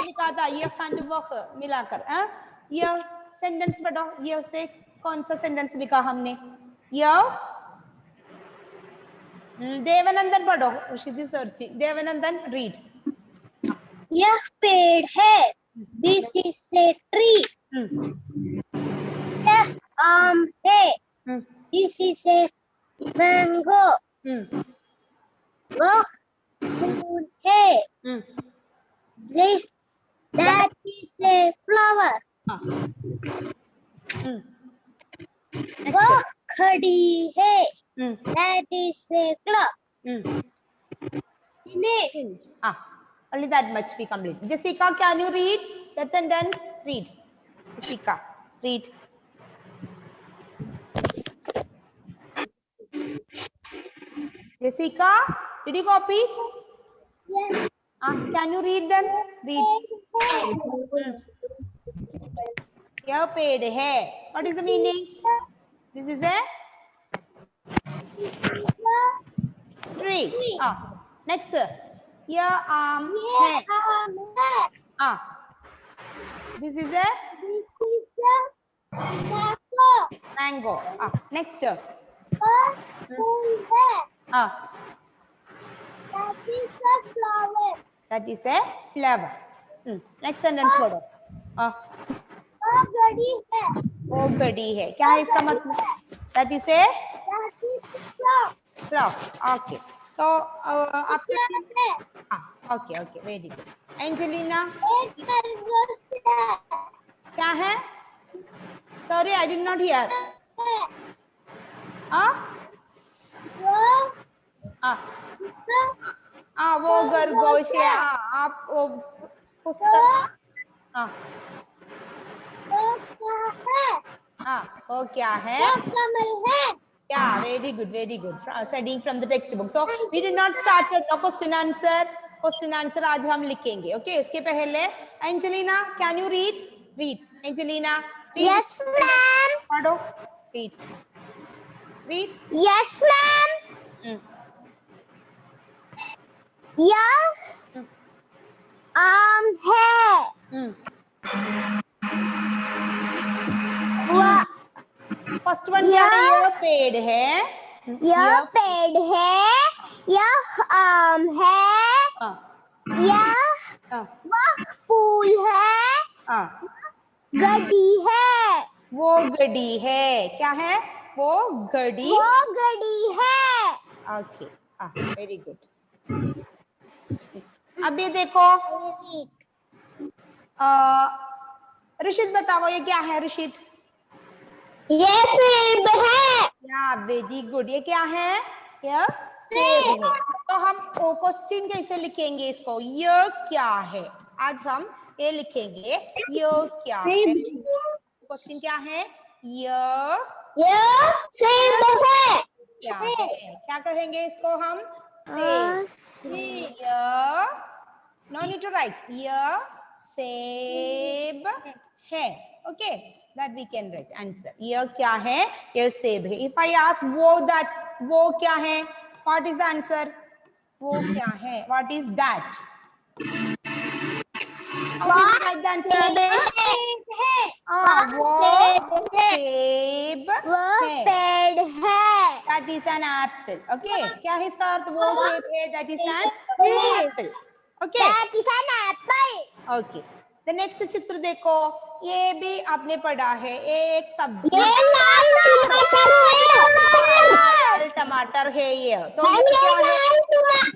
लिखा था यह एंड वह मिलाकर। यह सेंटेंस पढ़ो, यह से कौन सा सेंटेंस लिखा हमने? यह देवानंदन पढ़ो, ऋषि सर्चिंग। देवानंदन रीड। यह पेड़ है, दिस इज ए ट्री। यह आम है, दिस इज ए मैंगो। वह फूल है, दैट इज ए फ्लावर। वह घड़ी है, that is a clock. Only that much we complete. Jessica, can you read that sentence? Read. Jessica, read. Jessica, did you copy? Yes. Can you read then? Read. यह पेड़ है. What is the meaning? This is a tree. Next. यह आम है. This is a mango. Next. फूल है, that is a flower. Next sentence पढ़ो. वह घड़ी है, वो घड़ी है. क्या है इसका मतलब? That is a clock. Okay. So after okay, very good. Angelina, क्या है? Sorry, I did not hear. वो खरगोश है. आप वो पुस्तक. वो क्या है? Yeah, very good. Studying from the textbook. So we did not start with no question answer. Question answer आज हम लिखेंगे. Okay, उसके पहले Angelina, can you read? Read. Angelina. Read. Yes, ma'am. पढ़ो. Read. Yes, ma'am. यह आम है. First one क्या है? यह पेड़ है. यह पेड़ है, यह आम है, वह फूल है, घड़ी है. वो घड़ी है. क्या है? वो घड़ी है. ओके. Very good. अब ये देखो, ऋषित बताओ ये क्या है? ऋषित, ये सेब है. या वेरी गुड. ये क्या है? यह सेब है. तो हम क्वेश्चन कैसे लिखेंगे इसको? यह क्या है? आज हम ये लिखेंगे यह क्या है. क्वेश्चन क्या है? यह सेब है. क्या है? क्या कहेंगे इसको हम? यह नो नीड टू राइट. यह सेब है. Okay, that we can write answer. यह क्या है? यह सेब है. If I ask वो क्या है? What is the answer? वो क्या है? What is that? How do you write the answer? वो सेब है. पेड़ है. That is an apple. Okay. क्या है इसका अर्थ? वो सेब है. That is an apple. Okay. That is an apple. Okay. The next चित्र देखो. ये भी आपने पढ़ा है. एक सब्जी. ये लाल टमाटर है. ये तो क्या है?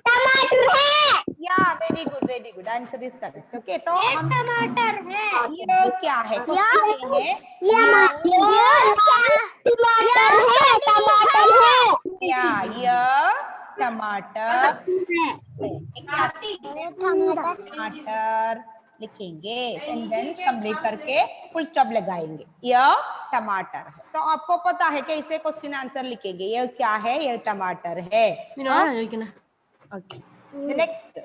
टमाटर है. या very good. Answer is correct. Okay, तो हम टमाटर है. ये क्या है? टमाटर है. टमाटर लिखेंगे. सेंटेंस कंप्लीट करके फुल स्टॉप लगाएंगे. यह टमाटर है. तो आपको पता है कि इसे क्वेश्चन आंसर लिखेंगे. यह क्या है? यह टमाटर है. Okay, next.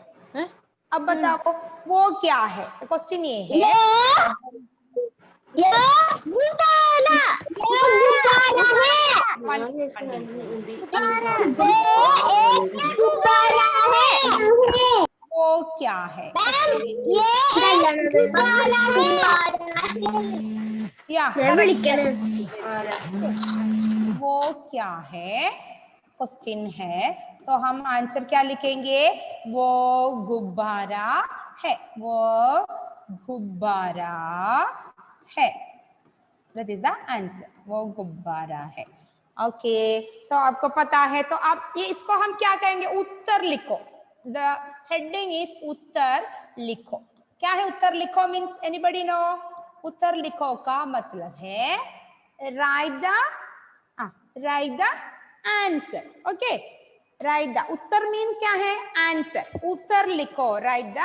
अब बताओ वो क्या है? क्वेश्चन ये है. गुब्बारा है. वो क्या है? ये या वो क्या है क्वेश्चन है, तो हम आंसर क्या लिखेंगे? वो गुब्बारा है, वो गुब्बारा है, दैट इज द आंसर, वो गुब्बारा है। ओके तो आपको पता है, तो आप ये इसको हम क्या कहेंगे? उत्तर लिखो। द हेडिंग इज उत्तर लिखो। क्या है उत्तर लिखो? Means anybody no? उत्तर लिखो का मतलब है right the answer. Okay right the, Uttar means क्या है? आंसर। उत्तर लिखो, right the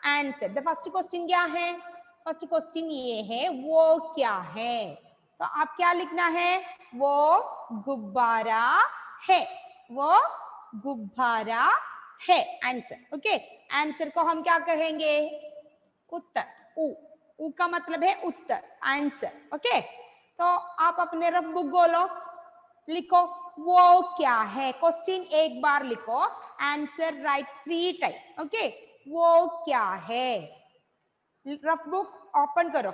answer. The first question क्या है? फर्स्ट क्वेश्चन ये है वो क्या है, तो आप क्या लिखना है? वो गुब्बारा है, वो गुब्बारा है, आंसर। ओके आंसर को हम क्या कहेंगे? उत्तर। उ का मतलब है उत्तर, आंसर। ओके तो आप अपने रफ बुक खोलो, लिखो वो क्या है। क्वेश्चन एक बार लिखो, आंसर राइट 3 टाइम। ओके वो क्या है। रफ बुक ओपन करो,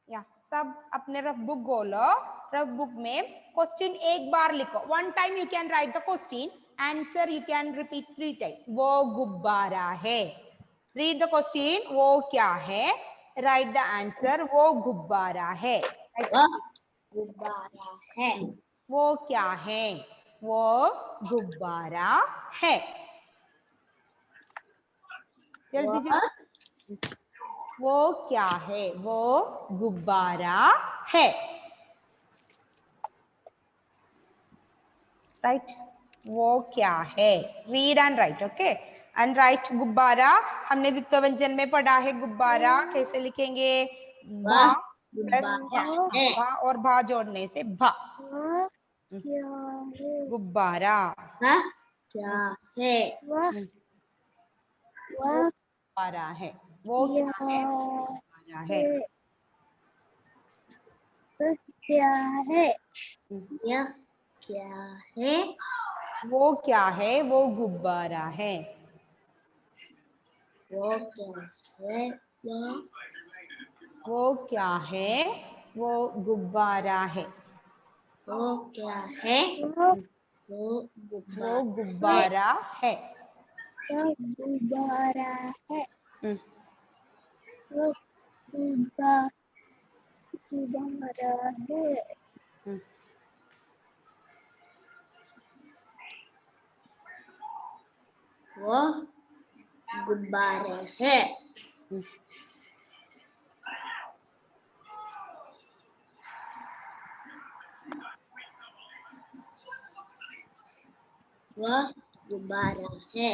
या सब अपने रफ बुक खोलो। रफ बुक में क्वेश्चन एक बार लिखो, 1 time you can write the question, answer you can repeat 3 time. वो गुब्बारा है। रीड द क्वेश्चन, वो क्या है, राइट द आंसर, वो गुब्बारा है। गुब्बारा है। वो क्या है? वो गुब्बारा है। जल्दी जल्दी, वो क्या है? वो गुब्बारा है, राइट वो क्या है? Read and right. Okay and right गुब्बारा, हमने द्वितीय व्यंजन में पढ़ा है गुब्बारा कैसे लिखेंगे? भा प्लस भा और भा जोड़ने से भा, गुब्बारा क्या है? गुब्बारा है। वो क्या है? गुब्बारा है। क्या है? यह क्या है? वो क्या है? वो गुब्बारा है। वो क्या है? वो क्या है? वो गुब्बारा है। वो क्या है? वो गुब्बारा है। वो गुब्बारा है। हम्म, वो गुब्बारा है। हम्म। वो गुब्बारे है। वह गुब्बारा है।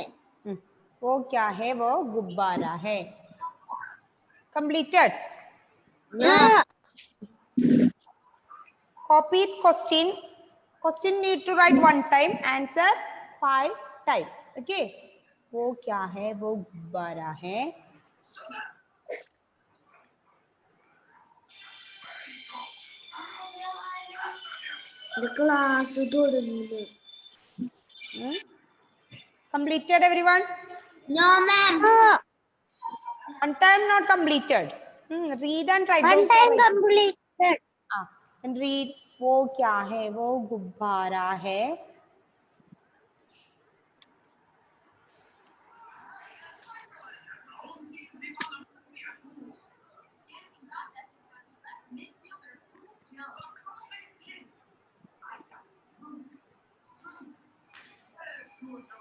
वो क्या है? वो गुब्बारा है। Completed. Copy question. Question need to write 1 time. Answer 5 time. Okay. वो क्या है? वो गुब्बारा है। The class Completed everyone? No, ma'am. 1 time not completed. Read and write. 1 time completed. And read. वो क्या है? वो गुब्बारा है।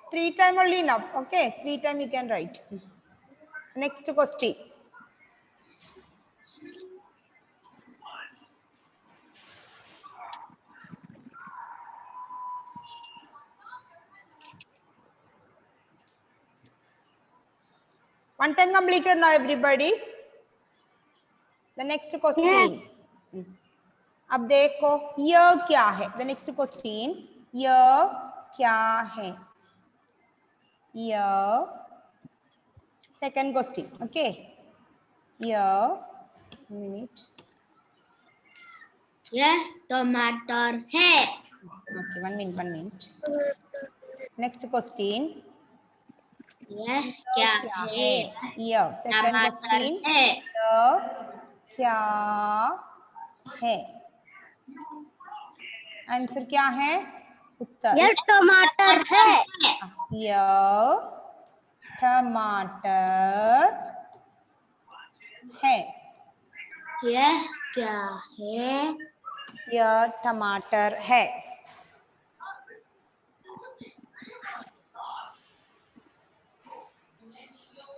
Three time only enough. Okay. 3 time you can write. Next question. One time completed now everybody. The next question. अब देखो यह क्या है? The next question. यह क्या है? यह second question. Okay. यह minute. यह टमाटर है। Okay, 1 minute. Next question. यह क्या है? यह सेकंड टमाटर क्वेश्चन, है। यह क्या है? आंसर क्या है? उत्तर यह टमाटर है। यह टमाटर है। यह क्या है? यह टमाटर है।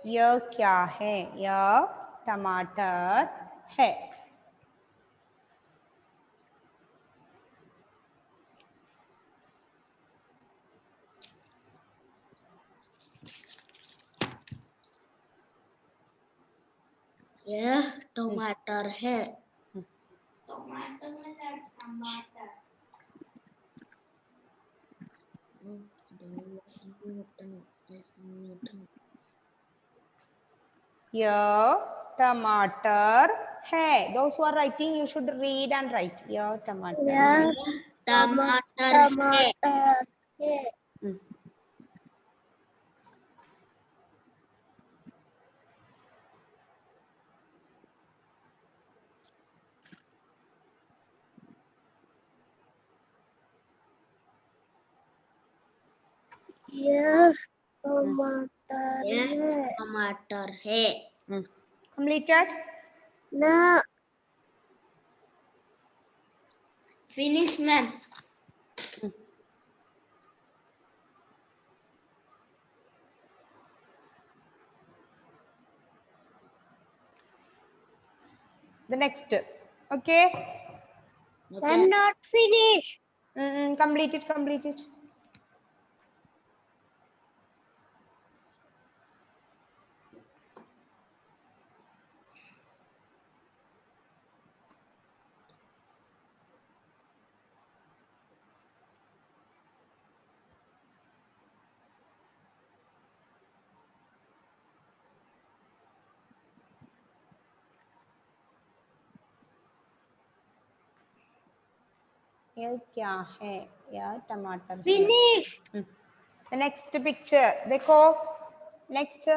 यह क्या है? यह टमाटर है। यह टमाटर है। टमाटर में टमाटर। यह टमाटर है। Those who are writing, you should read and write. यह टमाटर है। टमाटर है। हम्म। यह टमाटर है। टमाटर है। Completed? ना finish ma'am. The next. Okay. I'm not finished. Complete it. Complete it. यह क्या है? यह टमाटर है। Finish. The next picture. देखो नेक्स्ट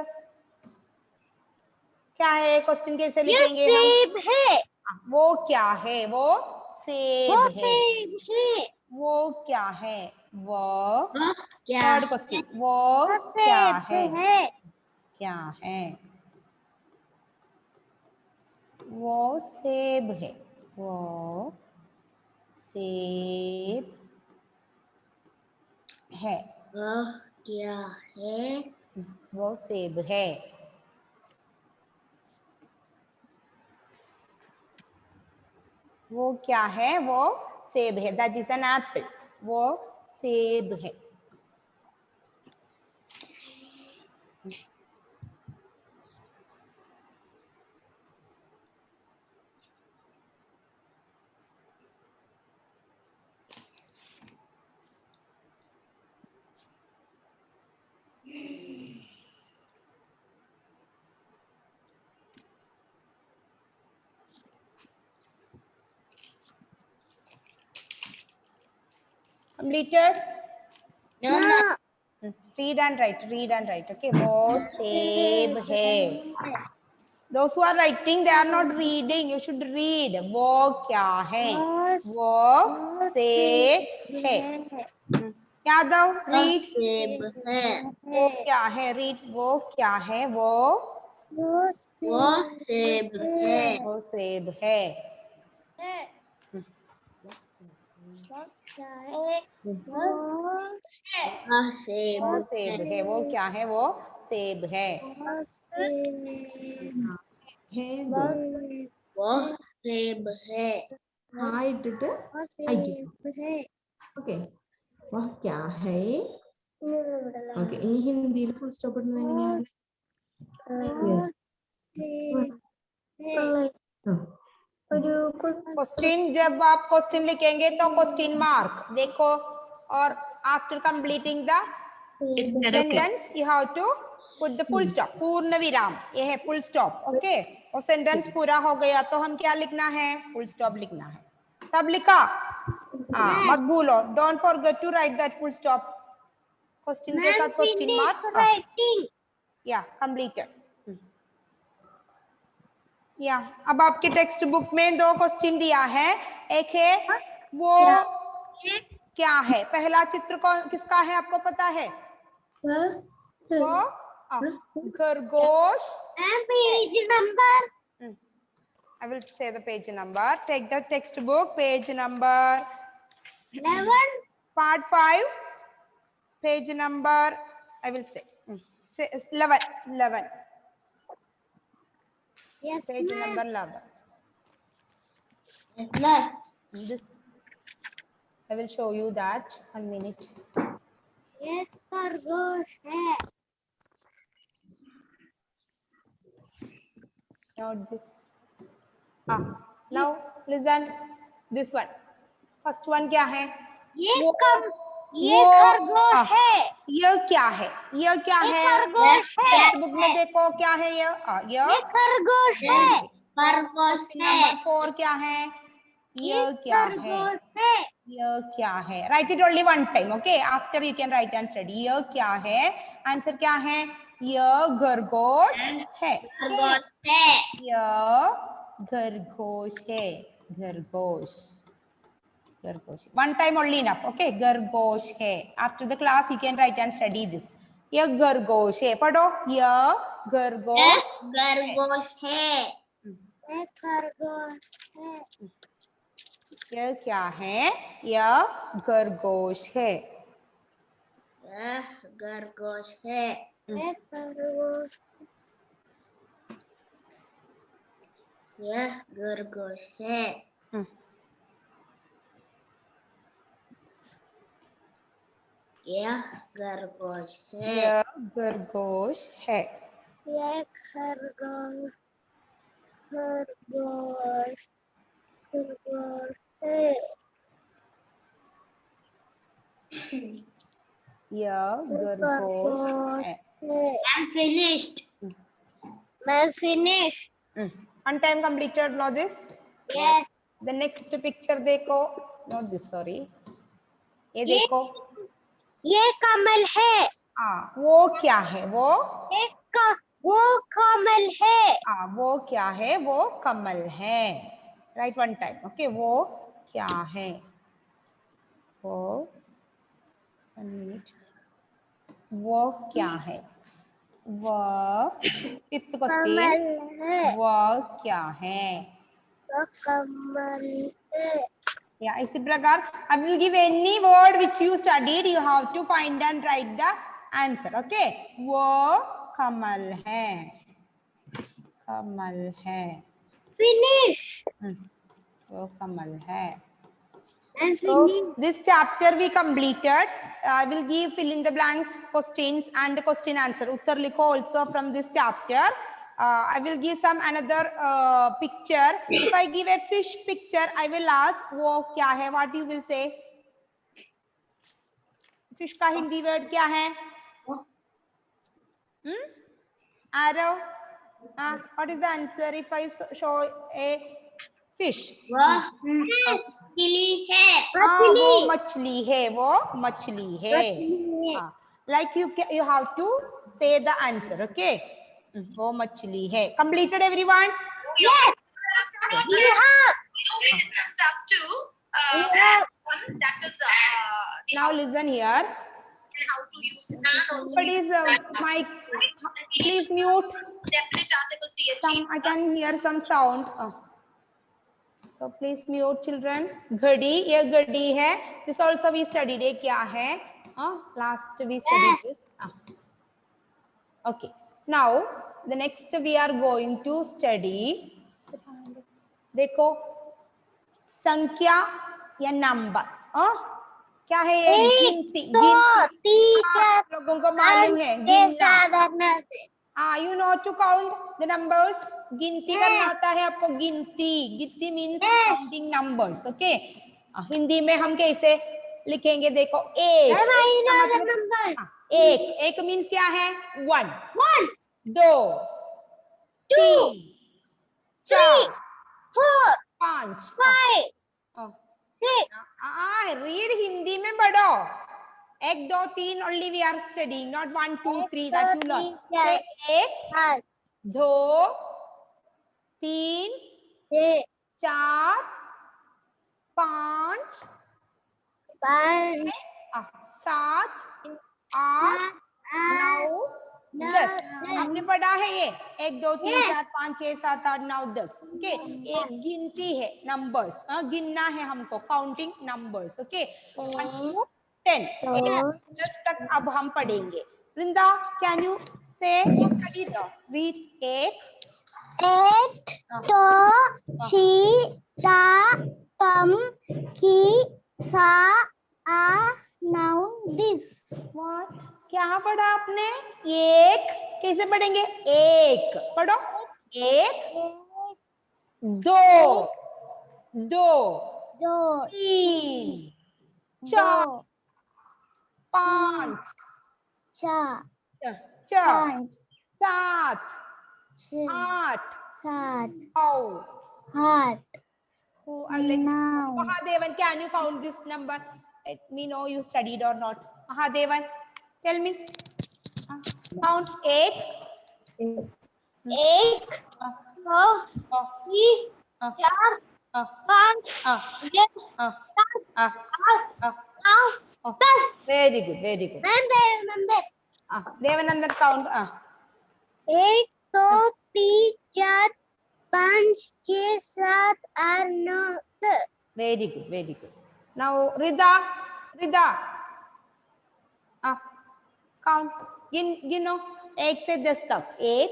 क्या है? क्वेश्चन कैसे यह लिखेंगे हम? सेब है। वो क्या है? वो सेब वो है। सेब है। वो क्या है? वो क्या? थर्ड क्वेश्चन, वो क्या है? क्या है? वो सेब है। वो सेब है। वह क्या है? वो सेब है। वो क्या है? वो सेब है। That is an apple. वो सेब है। Completed? ना Read and write. Read and write. Okay. वो सेब है. Those who are writing, they are not reading. You should read. वो क्या है? वो सेब है. यादव, read. सेब है। वो क्या है? Read. वो क्या है? वो सेब है। वो सेब है. सेब वो सेब है. वो क्या है? वो सेब है. वो सेब है। ഹായ് ഇട്ടിട്ട് അയക്കും. ഓക്കെ. വഹ് ക്യാ ഹൈ. ഓക്കെ. ഇനി ഹിന്ദിയിൽ ഫുൾ സ്റ്റോപ്പ് ഇടുന്നത് എങ്ങനെയാണ്? क्वेश्चन, जब आप क्वेश्चन लिखेंगे तो क्वेश्चन मार्क देखो, और after completing the sentence you have to put the full stop. पूर्ण विराम, ये है फुल स्टॉप. ओके. और सेंटेंस पूरा हो गया तो हम क्या लिखना है? फुल स्टॉप लिखना है. सब लिखा? मत भूलो. Don't forget to write that full stop. Question के साथ क्वेश्चन मार्क. या कंप्लीटेड। या अब आपके टेक्स्ट बुक में 2 क्वेश्चन दिया है। एक है वो क्या है, पहला चित्र कौन किसका है आपको पता है? वो खरगोश। Page number I will say the page number. Take the textbook, page number 11. part 5, page number, I will say 11. Yes, Page ma'am. number 11. Yes, ma'am. This, I will show you that. 1 minute. ये खरगोश है। Not this. Now listen. This one. First one क्या है? ये वो खरगोश है। ये क्या है? ये क्या ये है? खरगोश है। टेक्स्ट बुक में देखो क्या है ये? ये खरगोश है। क्वेश्चन नंबर 4 क्या है? ये क्या है? खरगोश है। ये क्या है? Right it only one time, okay? After you can write and study. ये क्या है? आंसर क्या है? ये खरगोश है। खरगोश है। ये खरगोश है। खरगोश। खरगोश। One time only enough, okay? खरगोश है। After the class you can write and study this. ये खरगोश है। पढ़ो। ये खरगोश। खरगोश है। ये खरगोश है। ये क्या है? यह खरगोश है। यह खरगोश है। यह खरगोश। यह खरगोश है। यह खरगोश है। यह खरगोश है। यह खरगोश खरगोश खरगोश है। यह खरगोश है। I'm finished. मैं finished. One time completed. Know this? Yes. The next picture देखो। Not this, sorry. ये देखो। ये कमल है। वो क्या है? वो कमल है। वो क्या है? वो कमल है। Right one time, okay? वो क्या है? वो 1 minute. वो क्या है? वो फिफ्थ क्वेश्चन। वो क्या है? वो कमल है। या इसी प्रकार I will give any word which you studied, you have to find and write the answer, okay? वो कमल है। कमल है। Finish. वो कमल है। And So finish. this chapter we completed. I will give fill in the blanks questions and question answer. Uttar likho also from this chapter. I will give some another picture. If I give a fish picture, I will ask वो क्या है? What you will say? Fish का Hindi word क्या है? Arrow. What is the answer if I show a fish? वह मछली है। वो मछली है। वो मछली है। Like you have to say the answer, okay? वो मछली है। Completed everyone? Yes. You have. That is Now listen here. how to use and also Please mic, please mute. definite article Some I can hear some sound. So please mute children. घड़ी, ये घड़ी है. This also we studied. ये क्या है? Last we studied this. Okay. Now the next we are going to study. देखो संख्या या नंबर। क्या है ये? गिनती। गिनती आप लोगों को मालूम है गिनना। You know to count the numbers. गिनती करना आता है आपको? गिनती। गिनती means counting numbers, okay? Hindi में हम कैसे लिखेंगे? देखो एक। एक means क्या है? 1 2 3 4 5 6 रीड हिंदी में पढ़ो। एक दो तीन only we are studying, not 1 2 एक, 3 दो, that you learn. तीन, चार, Say एक, पाँच, दो, तीन, छः, चार, पाँच, पाँच, सात, आठ, आठ, 9, नौ, 10. दस. आपने पढ़ा है ये 1 2 3 Yes. 4 5 6 7 8 9 10. ओके, एक गिनती है, नंबर्स. गिनना है हमको, काउंटिंग नंबर्स. Okay, 1 to 10. 10 तक अब हम पढ़ेंगे. वृंदा, कैन यू से रीड? एक, शी, ता, तम, की, सा, आ, नाउन, दिस. व्हाट? क्या पढ़ा आपने? एक. कैसे पढ़ेंगे? एक पढ़ो. एक, दो, दो, दो, तीन, दो, चार, पाँच, चार, चार, पाँच, सात, छः, आठ, सात, 9. आठ, Who I like? Now. Mahadevan, can you count this number? Let me know you studied or not. Mahadevan, tell me. Count एक, एक, दो, तीन, चार, पाँच, छः, सात, आठ, नौ, 10. Very good, very good. Number. Devanandan count. एक, दो, तीन, चार, पाँच, छः, सात, आठ, नौ, 10. Very good, very good. Now Rida, count. गिनो 1 से 10 तक. एक,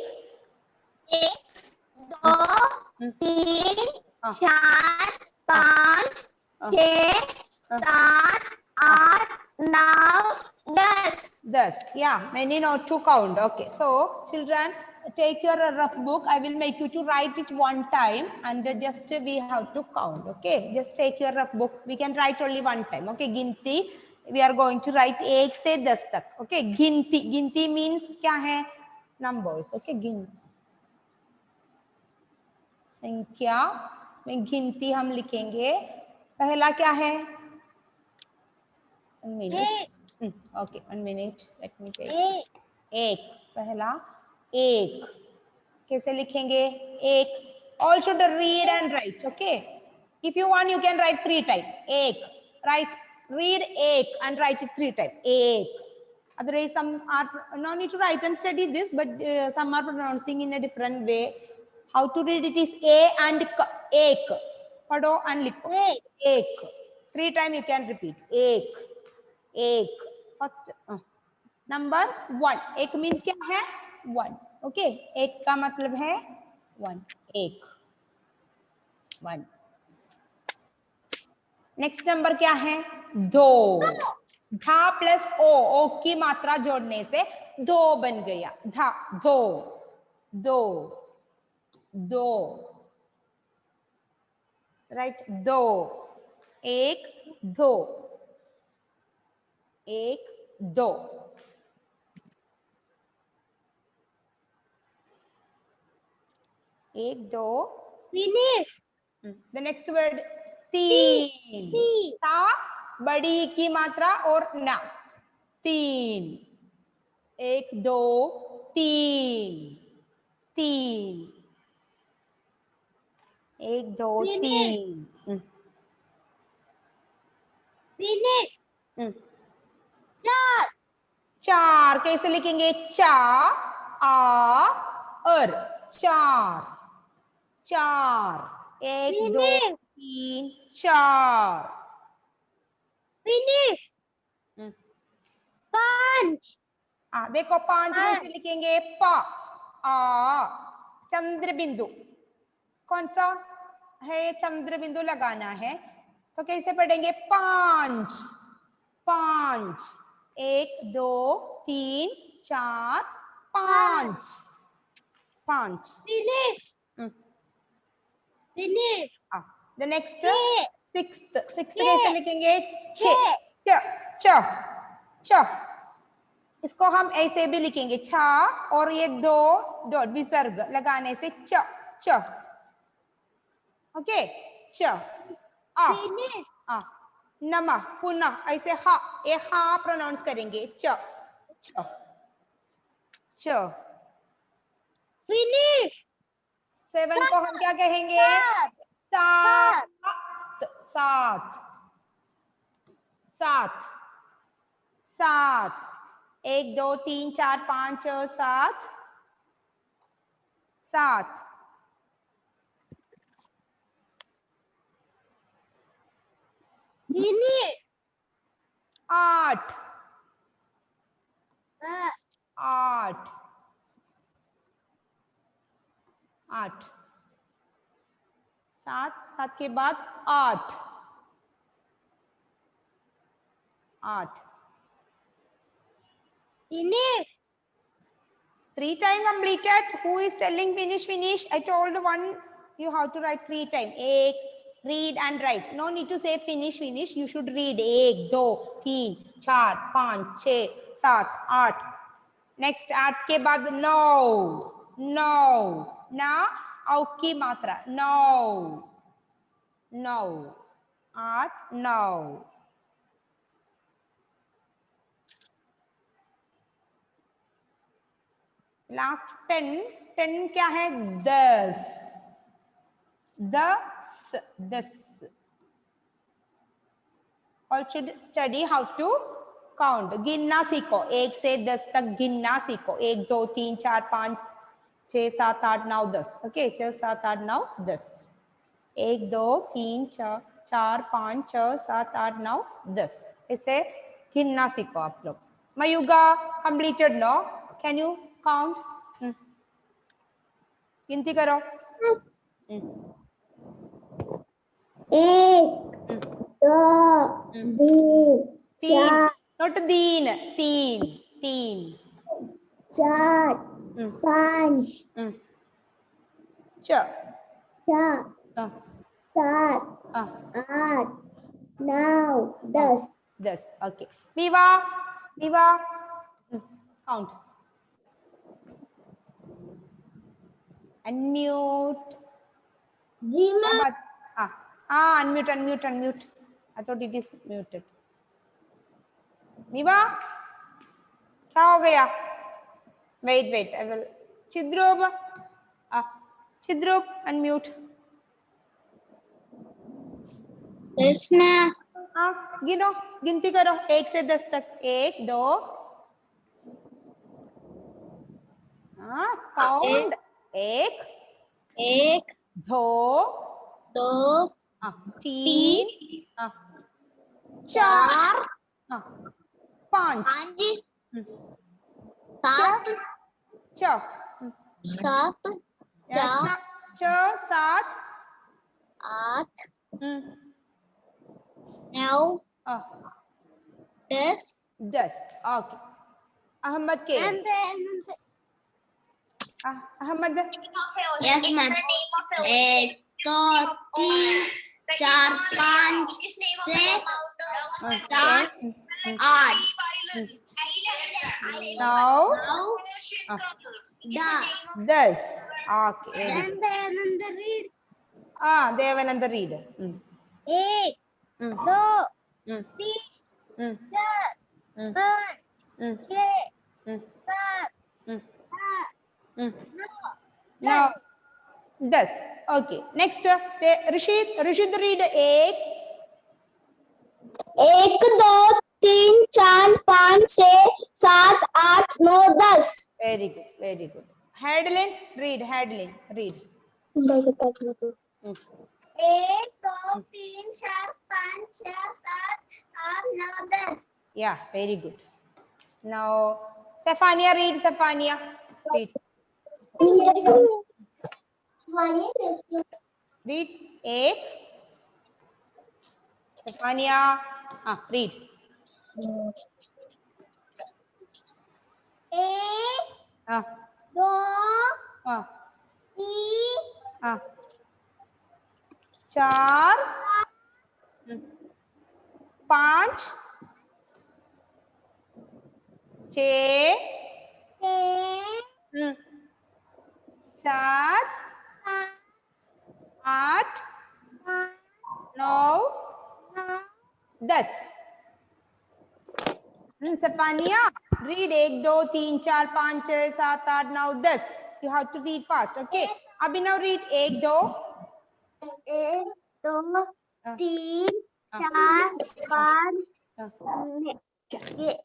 दो, तीन, चार, पाँच, छः, सात, आठ, नौ, 10. 10. Yeah, many know to count. Okay, so children, take your rough book. I will make you to write it one time, and just we have to count. Okay, just take your rough book. We can write only one time. Okay, गिनती we are going to write 1 से 10 तक. Okay, गिनती means क्या है? Numbers. Okay, संख्या में गिनती हम लिखेंगे. पहला क्या है? 1 minute. Okay, 1 minute. Let me take this. एक. पहला एक. कैसे लिखेंगे? एक. All should read and write. Okay. If you want, you can write 3 times. एक. Read एक and write it 3 times. एक. Otherwise, some are no need to write and study this, but some are pronouncing in a different way. How to read it is A and K. एक. पढ़ो and लिखो. एक. 3 times you can repeat. एक. First number 1. एक means क्या है? 1. Okay, एक का मतलब है 1. एक. 1. नेक्स्ट नंबर क्या है? 2. धा प्लस ओ की मात्रा जोड़ने से 2 बन गया. धा, दो. राइट? 2. एक, दो. एक, दो. एक, दो. Finish. The next word तीन. ता बड़ी की मात्रा और ना. 3. 1 2 3. 1 2 3. Finish. 4. 4 कैसे लिखेंगे? चा आ अर. 4. 1 2 3 4. Finish. 5. देखो 5 कैसे लिखेंगे? पा आ. चंद्र बिंदु कौन सा है? चंद्र बिंदु लगाना है तो कैसे पढ़ेंगे? 5. 1 2 3 4 5. Finish. The next 6th कैसे लिखेंगे? च. इसको हम ऐसे भी लिखेंगे छा और ये 2 डॉट विसर्ग लगाने से च. ओके, च. नमः पुनः ऐसे हा, ये हा प्रोनाउंस करेंगे च च च। Finish. 7 को हम क्या कहेंगे? सात। सात सात सात सात। 1 2 3 4 5 6 7 सात। Finish. 8 Ah, 8 8 7 7 के बाद 8 8। Finish. 3 times completed. Who is telling finish finish? I told one you have to write 3 times. Ek, read and write. No need to say finish finish. You should read. 1 2 3 4 5 6 7 8। Next 8 के बाद 9 9 ना औ की मात्रा 9 9 8 9। Last 10 10 क्या है? 10 10 10। और should study how to count, गिनना सीखो। 1 से 10 तक गिनना सीखो। 1 2 3 4 5 6 7 8 9 10। ओके 6 7 8 9 10। 1 2 3 4 5 6 7 8 9 10 इसे गिनना सीखो आप लोग। मयुगा completed no? Can you count? गिनती करो। एक, दो, तीन, तीन चार, नोट दीन, तीन तीन। चार, पाँच, च छः, अ, सात, अ, आठ, नौ, 10। 10। Okay Miva Miva count. Unmute. जी क्या मैम। बात? हाँ unmute unmute unmute. I thought it is muted. Miva क्या हो गया? Wait wait I will. Chidroop Chidroop unmute. Yes ma'am. हाँ गिनो, गिनती करो 1 से 10 तक। 1 2 हाँ काउंट। 1 एक, 2 दो, 3 4 चार, 5 पाँच, 6 सात, 6 सात, चार, 6 7 आठ, नौ, 10। 10। ओके अहमद के अहमद यस मैम। एक, दो, तीन, चार, पाँच, छः, सात, आठ, 9 नौ, 10। Okay Devanand read. एक, दो, तीन, चार, पाँच, छः, सात, आठ, नौ 10। Okay next Rishit Rishit read. 1 एक, दो, तीन, चार, पाँच, छः, सात, आठ, नौ, 10। Very good very good. Headline read headline read. एक, दो, तीन, चार, पाँच, छः, सात, आठ, नौ, 10। या very good. Now Stephania read Stephania read read 1 Stephania read एक, हाँ दो, हाँ तीन, 4 5 6 छः, 7 सात, 8 आठ, 9 नौ, 10. Safania, read 1, 2, 3, 4, 5, 6, 7, 8, 9, 10. You have to read fast. Okay. Abhinav, read 1, 2. 1, 2, Uh, 3, uh, 4, 5, uh, 6, 7.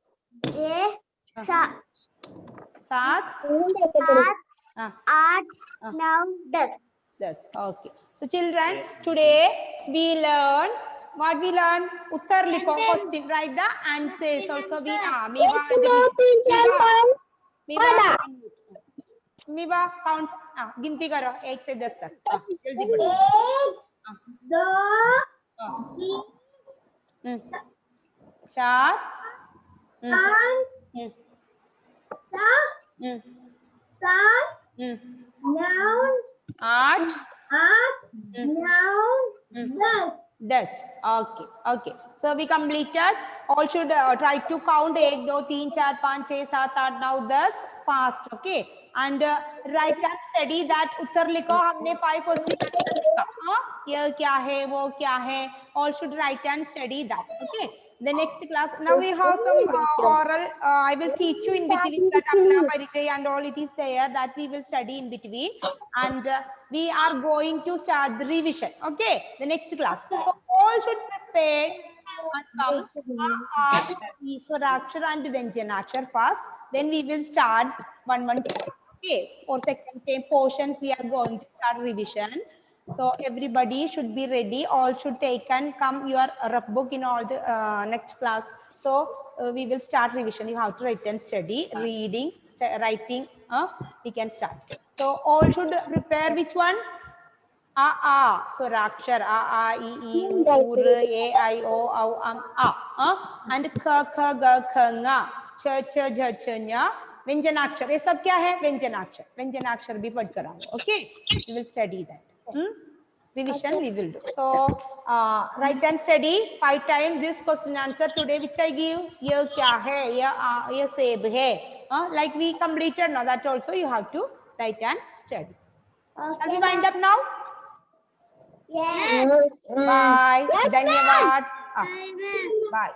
8, 9, 10. Yes. Okay. So children, today we learn what we learn. Uttar likho question. Write the answers. Also we Miva. Miva count. गिनती करो 1 से 10 तक. जल्दी पढ़ो. 1, 2, 3, 4. 5, 6, 7, 9, 8. 9, 10. 10. Okay. Okay. So we completed. All should try to count 1, 2, 3, 4, 5, 6, 7, 8, 9, 10 fast. Okay. And write and study that उत्तर लिखो. हमने 5 question लिखा. ये क्या है, वो क्या है. All should write and study that. Okay. The next class. Now we have some oral. I will teach you in between that Apna Parijay and all it is there that we will study in between. And we are going to start the revision. Okay. The next class. So all should prepare and come Swarakshar and Vyanjanakshar first. Then we will start 1, 1, 2. Okay. For second portions we are going to start revision. So everybody should be ready. All should take and come your rough book in all the next class. So we will start revision. You have to write and study, reading, writing. We can start. So all should prepare which one? So Rakshar, I, E, U, E, I, O, Au, and K, K, G, K, Ng, Ch, Ch, J, Ch, Nya, Vyanjanakshar. ये सब क्या है? व्यंजनाक्षर. व्यंजनाक्षर भी पढ़ कर आओ. Okay, we will study that. Revision we will do. So write and study 5 times this question answer today which I give. ये क्या है? ये सेब है. Like we completed now, that also you have to write and study. Shall we wind up now? Yes. Bye. Yes, Dhanyavad. Bye. Bye.